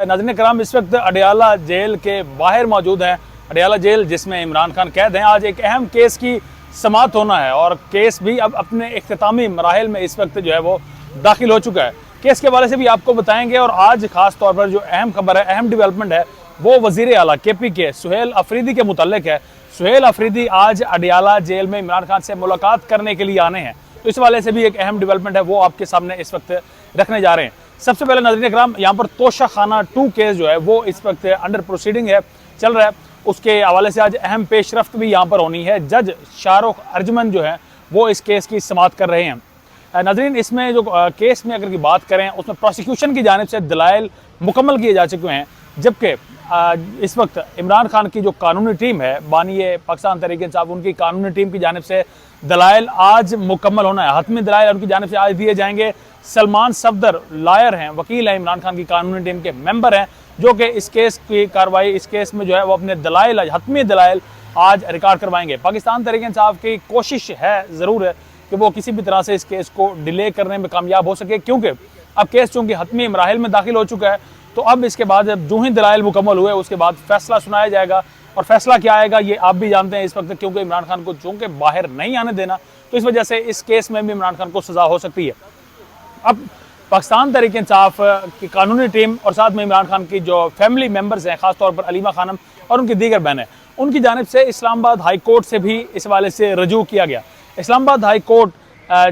नाज़रीन कराम, इस वक्त अडयाला जेल के बाहर मौजूद हैं। अडयाला जेल जिसमें इमरान खान कैद हैं। आज एक अहम केस की समाअत होना है और केस भी अब अपने इख्तितामी मराहिल में इस वक्त जो है वो दाखिल हो चुका है। केस के हवाले से भी आपको बताएंगे और आज खास तौर पर जो अहम खबर है, अहम डेवलपमेंट है, वो वज़ीर आला KP के सुहेल अफरीदी के मुतल्लिक है। सुहेल अफरीदी आज अडयाला जेल में इमरान खान से मुलाकात करने के लिए आने हैं, तो इस वाले से भी एक अहम डेवलपमेंट है, वो आपके सामने इस वक्त रखने जा रहे हैं। सबसे पहले नाज़रीन कराम, यहाँ पर तोशाखाना 2 केस जो है वो इस वक्त अंडर प्रोसीडिंग है, चल रहा है। उसके हवाले से आज अहम पेशरफ्त भी यहाँ पर होनी है। जज शाहरुख अर्जमन जो है वो इस केस की समाअत कर रहे हैं। नाज़रीन, इसमें जो केस में अगर की बात करें, उसमें प्रोसिक्यूशन की जानिब से दलाइल मुकम्मल किए जा चुके हैं, जबकि इस वक्त इमरान खान की जो कानूनी टीम है, बानी पाकिस्तान तहरीक इंसाफ, उनकी कानूनी टीम की जानिब से दलाइल आज मुकम्मल होना है। हतमी दलाइल उनकी जानिब से आज दिए जाएंगे। सलमान सफदर लॉयर हैं, वकील हैं, इमरान खान की कानूनी टीम के मेंबर हैं, जो कि इस केस की कार्रवाई, इस केस में जो है वो अपने दलाइल, हतमी दलाइल आज रिकॉर्ड करवाएंगे। पाकिस्तान तहरीक इंसाफ की कोशिश है, ज़रूर है, कि वो किसी भी तरह से इस केस को डिले करने में कामयाब हो सके, क्योंकि अब केस चूँकि हतमी मराहिल में दाखिल हो चुका है, तो अब इसके बाद जब जो ही दलाइल मुकम्मल हुए उसके बाद फैसला सुनाया जाएगा। और फैसला क्या आएगा ये आप भी जानते हैं इस वक्त, क्योंकि इमरान खान को चूँकि बाहर नहीं आने देना, तो इस वजह से इस केस में भी इमरान खान को सज़ा हो सकती है। अब पाकिस्तान तहरीक इंसाफ की कानूनी टीम और साथ में इमरान खान की जो फैमिली मेम्बर्स हैं, ख़ासतौर पर अलीमा खानम और उनकी दीगर बहनें, उनकी जानिब से इस्लामाबाद हाई कोर्ट से भी इस वाले से रजू किया गया। इस्लामाबाद हाई कोर्ट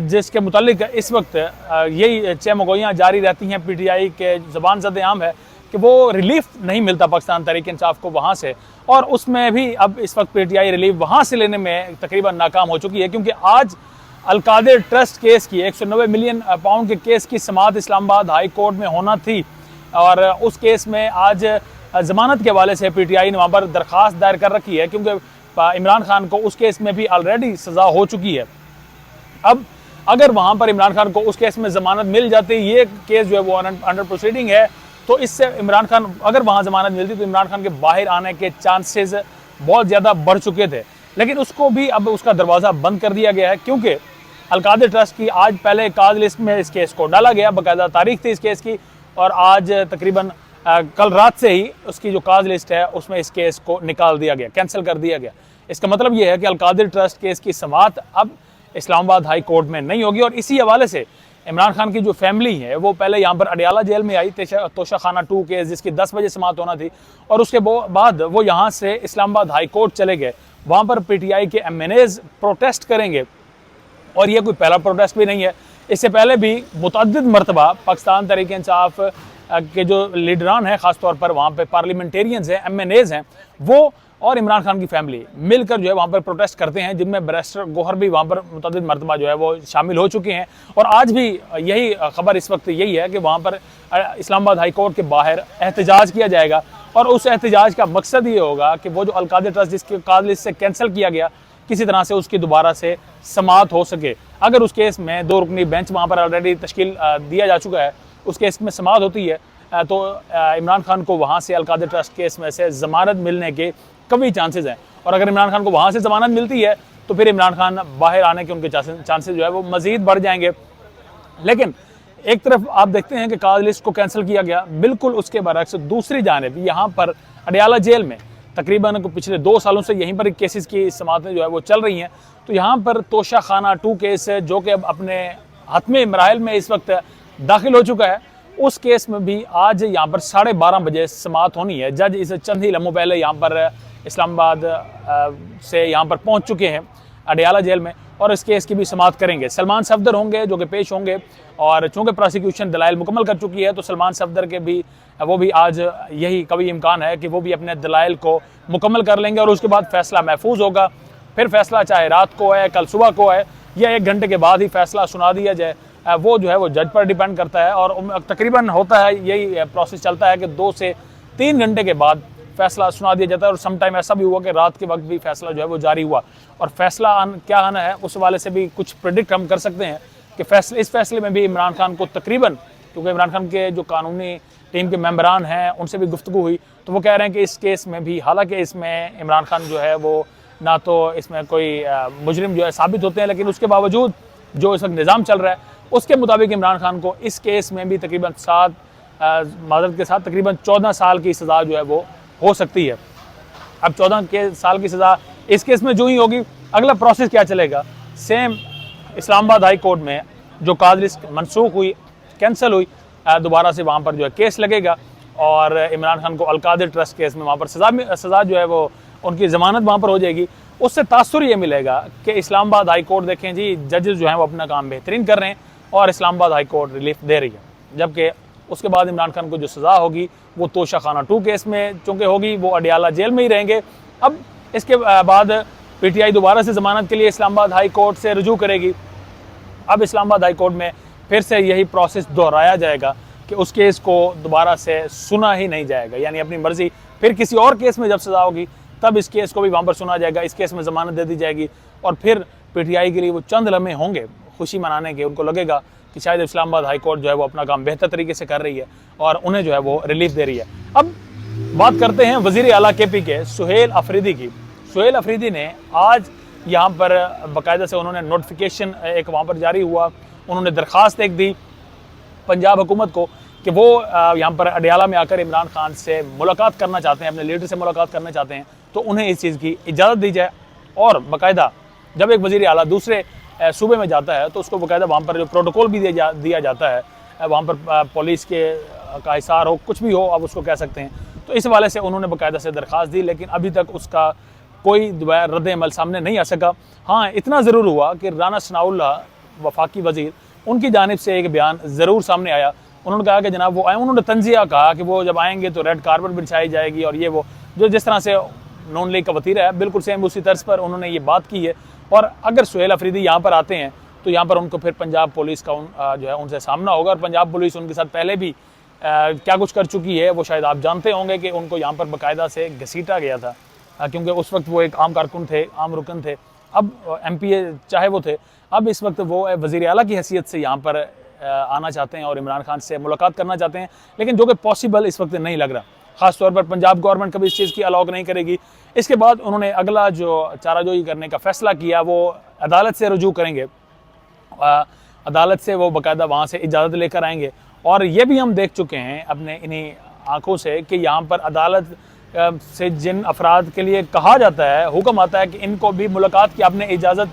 जिसके मुतालिक इस वक्त यही चहमगोइयाँ जारी रहती हैं, PTI के ज़बान ज़द आम है कि वो रिलीफ नहीं मिलता पाकिस्तान तहरीक इंसाफ को वहाँ से, और उसमें भी अब इस वक्त PTI रिलीफ वहाँ से लेने में तकरीबन नाकाम हो चुकी है, क्योंकि आज अलकादिर ट्रस्ट केस की 190 मिलियन पाउंड के केस की समाअत इस्लामाबाद हाई कोर्ट में होना थी, और उस केस में आज ज़मानत के हवाले से PTI ने वहाँ पर दरख्वास्त दायर कर रखी है, क्योंकि इमरान खान को उस केस में भी ऑलरेडी सज़ा हो चुकी है। अब अगर वहाँ पर इमरान खान को उस केस में ज़मानत मिल जाती, ये केस जो है वो अंडर प्रोसीडिंग है, तो इससे इमरान खान, अगर वहाँ ज़मानत मिलती तो इमरान खान के बाहर आने के चांसेस बहुत ज़्यादा बढ़ चुके थे, लेकिन उसको भी अब उसका दरवाज़ा बंद कर दिया गया है, क्योंकि अलकादिर ट्रस्ट की आज पहले काज लिस्ट में इस केस को डाला गया, बाकायदा तारीख थी इस केस की, और आज तकरीबन कल रात से ही उसकी जो काज लिस्ट है उसमें इस केस को निकाल दिया गया, कैंसिल कर दिया गया। इसका मतलब ये है कि अलकादिर ट्रस्ट केस की समाअत अब इस्लामाबाद हाई कोर्ट में नहीं होगी, और इसी हवाले से इमरान खान की जो फैमिली है वो पहले यहाँ पर अडयाला जेल में आई, तोशाखाना 2 केस जिसकी 10 बजे समाअत होना थी, और उसके बाद वो यहाँ से इस्लामाबाद हाई कोर्ट चले गए। वहाँ पर PTI के MNAs प्रोटेस्ट करेंगे, और ये कोई पहला प्रोटेस्ट भी नहीं है। इससे पहले भी मुतअद्दिद मरतबा पाकिस्तान तहरीक इंसाफ के जो लीडरान हैं, ख़ासतौर पर वहाँ पे पार्लियामेंटेरियंस हैं, MNAs हैं, वो और इमरान खान की फैमिली मिलकर जो है वहाँ पर प्रोटेस्ट करते हैं, जिनमें बैरिस्टर गौहर भी वहाँ पर मुतअद्दिद मरतबा जो है वो शामिल हो चुके हैं। और आज भी यही खबर इस वक्त यही है कि वहाँ पर इस्लामाबाद हाई कोर्ट के बाहर एहतजाज किया जाएगा, और उस एहतजाज का मकसद ये होगा कि वो जो अलकादिर ट्रस्ट जिसके काज लिस्ट से कैंसिल किया गया, किसी तरह से उसकी दोबारा से समाअत हो सके। अगर उस केस में 2 रुकनी बेंच वहाँ पर ऑलरेडी तश्कील दिया जा चुका है, उस केस में समाअत होती है, तो इमरान खान को वहाँ से अलकादिर ट्रस्ट केस में से ज़मानत मिलने के कभी चांसेस हैं, और अगर इमरान खान को वहाँ से ज़मानत मिलती है तो फिर इमरान खान बाहर आने के उनके चांसेस जो है वो मज़ीद बढ़ जाएंगे। लेकिन एक तरफ आप देखते हैं कि काज लिस्ट को कैंसिल किया गया, बिल्कुल उसके बरक्स दूसरी जानिब यहाँ पर अडयाला जेल में तकरीबन पिछले 2 सालों से यहीं पर केसेस की समाअतें जो है वो चल रही हैं, तो यहाँ पर तोशाखाना 2 केस है, जो कि अब अपने हतमी मराहिल में इस वक्त दाखिल हो चुका है, उस केस में भी आज यहाँ पर 12:30 बजे समाअत होनी है। जज इसे चंद ही लम्हों पहले यहाँ पर इस्लामाबाद से यहाँ पर पहुँच चुके हैं अडयाला जेल में, और इस केस की भी समाअत करेंगे। सलमान सफदर होंगे जो कि पेश होंगे, और चूँकि प्रोसिक्यूशन दलाइल मुकम्मल कर चुकी है, तो सलमान सफदर के भी वो भी आज यही कभी इम्कान है कि वो भी अपने दलाइल को मुकम्मल कर लेंगे, और उसके बाद फ़ैसला महफूज होगा। फिर फैसला चाहे रात को है, कल सुबह को है, या 1 घंटे के बाद ही फैसला सुना दिया जाए, वो जो है वो जज पर डिपेंड करता है। और तकरीबन होता है, यही प्रोसेस चलता है कि 2 से 3 घंटे के बाद फैसला सुना दिया जाता है, और समटाइम ऐसा भी हुआ कि रात के वक्त भी फैसला जो है वो जारी हुआ। और फैसला क्या आना है उस वाले से भी कुछ प्रेडिक्ट हम कर सकते हैं कि इस फैसले में भी इमरान खान को तकरीबन, क्योंकि इमरान खान के जो कानूनी टीम के मेंबरान हैं उनसे भी गुफ्तगू हुई, तो वो कह रहे हैं कि इस केस में भी, हालांकि इसमें इमरान खान जो है वो ना तो इसमें कोई मुजरिम जो है साबित होते हैं, लेकिन उसके बावजूद जो इस वक्त निज़ाम चल रहा है उसके मुताबिक इमरान खान को इस केस में भी तकरीबन 7 माजरत के साथ तकरीबन 14 साल की सज़ा जो है वो हो सकती है। अब 14 साल की सज़ा इस केस में जो ही होगी, अगला प्रोसेस क्या चलेगा, सेम इस्लामाबाद हाई कोर्ट में जो काद लिस्ट मनसूख हुई, कैंसिल हुई, दोबारा से वहाँ पर जो है केस लगेगा और इमरान खान को अलकादिर ट्रस्ट केस में वहाँ पर सज़ा जो है वो उनकी ज़मानत वहाँ पर हो जाएगी। उससे तासुर ये मिलेगा कि इस्लामाबाद हाई कोर्ट देखें जी, जजेस जो हैं वो अपना काम बेहतरीन कर रहे हैं और इस्लामाबाद हाई कोर्ट रिलीफ दे रही है, जबकि उसके बाद इमरान खान को जो सज़ा होगी वो तोशा खाना 2 केस में चूँकि होगी, वो अडियाला जेल में ही रहेंगे। अब इसके बाद PTI दोबारा से ज़मानत के लिए इस्लामाबाद हाई कोर्ट से रुजू करेगी। अब इस्लामाबाद हाई कोर्ट में फिर से यही प्रोसेस दोहराया जाएगा कि उस केस को दोबारा से सुना ही नहीं जाएगा, यानी अपनी मर्ज़ी, फिर किसी और केस में जब सज़ा होगी तब इस केस को भी वहाँ पर सुना जाएगा, इस केस में ज़मानत दे दी जाएगी और फिर PTI के लिए वो चंद लम्हे होंगे खुशी मनाने के, उनको लगेगा कि शायद इस्लामाबाद हाई कोर्ट जो है वो अपना काम बेहतर तरीके से कर रही है और उन्हें जो है वो रिलीफ दे रही है। अब बात करते हैं वज़ीर आला KP के सुहेल अफरीदी की। सुहेल अफरीदी ने आज यहाँ पर बाकायदा से उन्होंने नोटिफिकेशन एक वहाँ पर जारी हुआ, उन्होंने दरख्वास्त एक दी पंजाब हुकूमत को कि वो यहाँ पर अडियाला में आकर इमरान खान से मुलाकात करना चाहते हैं, अपने लीडर से मुलाकात करना चाहते हैं, तो उन्हें इस चीज़ की इजाज़त दी जाए। और बाकायदा जब एक वज़ीर आला दूसरे सूबे में जाता है तो उसको बाकायदा वहाँ पर जो प्रोटोकॉल भी दिया जाता है, वहाँ पर पुलिस का हिसार हो, कुछ भी हो आप उसको कह सकते हैं, तो इस हवाले से उन्होंने बाकायदा से दरख्वास्त दी, लेकिन अभी तक उसका कोई रद्द अमल सामने नहीं आ सका। हाँ, इतना ज़रूर हुआ कि राना सनाउल्लाह वफाकी वज़ीर, उनकी जानिब से एक बयान ज़रूर सामने आया। उन्होंने कहा कि जनाब वो आए, उन्होंने तंज़िया कहा कि वो जब आएंगे तो रेड कारपेट बिछाई जाएगी और ये वो, जो जिस तरह से नून लीग का वतीरा है बिल्कुल सेम उसी तर्ज पर उन्होंने ये बात की है। और अगर सुहेल अफरीदी यहाँ पर आते हैं तो यहाँ पर उनको फिर पंजाब पुलिस का जो है उनसे सामना होगा, और पंजाब पुलिस उनके साथ पहले भी क्या कुछ कर चुकी है वो शायद आप जानते होंगे कि उनको यहाँ पर बाकायदा से घसीटा गया था, क्योंकि उस वक्त वो एक आम कारकुन थे, आम रुकन थे, अब MPA चाहे वो थे, अब इस वक्त वो वज़ीर आला की हैसियत से यहाँ पर आना चाहते हैं और इमरान खान से मुलाकात करना चाहते हैं, लेकिन जो कि पॉसिबल इस वक्त नहीं लग रहा। ख़ास तौर पर पंजाब गवर्नमेंट कभी इस चीज़ की अलाउ नहीं करेगी। इसके बाद उन्होंने अगला जो चाराजोई करने का फ़ैसला किया वो अदालत से रुजू करेंगे, अदालत से वो बाकायदा वहाँ से इजाज़त लेकर आएंगे। और ये भी हम देख चुके हैं अपने इन्हीं आँखों से कि यहाँ पर अदालत से जिन अफराद के लिए कहा जाता है, हुक्म आता है कि इनको भी मुलाकात की आपने इजाज़त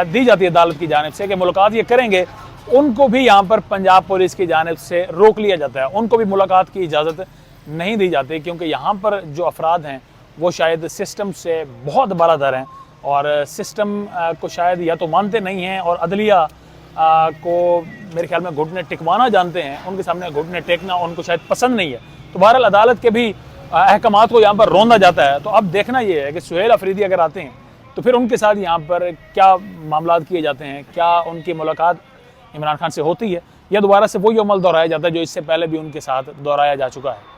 दी जाती है अदालत की जानिब से कि मुलाकात ये करेंगे, उनको भी यहाँ पर पंजाब पुलिस की जानिब से रोक लिया जाता है, उनको भी मुलाकात की इजाज़त नहीं दी जाती, क्योंकि यहाँ पर जो अफराद हैं वो शायद सिस्टम से बहुत बालातर हैं और सिस्टम को शायद या तो मानते नहीं हैं और अदलिया को मेरे ख्याल में घुटने टिकवाना जानते हैं, उनके सामने घुटने टेकना उनको शायद पसंद नहीं है। तो बहरहाल अदालत के भी अहकामात को यहाँ पर रोंदा जाता है। तो अब देखना ये है कि सुहेल अफरीदी अगर आते हैं तो फिर उनके साथ यहाँ पर क्या मामलात किए जाते हैं, क्या उनकी मुलाकात इमरान खान से होती है या दोबारा से वही अमल दोहराया जाता है जो इससे पहले भी उनके साथ दोहराया जा चुका है।